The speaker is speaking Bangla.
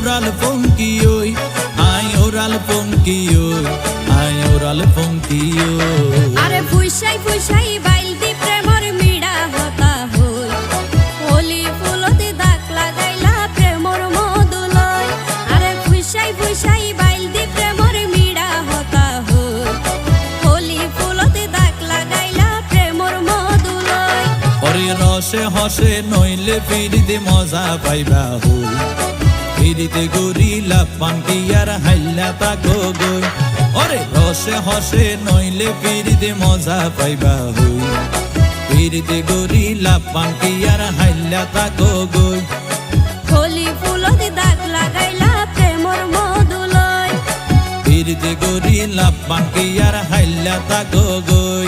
oral funky oi, ai oral funky oi, ai oral funky oi. আরে ফুইসাই ফুইসাই বাইলতি প্রেমর মিড়া হতা হই হোলি ফুলতে দাগ লাগাইলা প্রেমর মধুলয় আরে ফুইসাই ফুইসাই বাইলতি প্রেমর মিড়া হতা হই হোলি ফুলতে দাগ লাগাইলা প্রেমর মধুলয় ওরে রসে হসে নইলে ফিরিতে মজা পাইবা হই ফিরিতে গরিলা পান্তি আর হাইলা তাকো গই ওরে রসে হসে নইলে ফিরিতে মজা পাইবা হই ফিরিতে গরিলা পান্তি আর হাইলা তাকো গই হোলি ফুলতে দাগ লাগাইলা প্রেমর মধুলয় ফিরিতে গরিলা পান্তি আর হাইলা তাকো গই।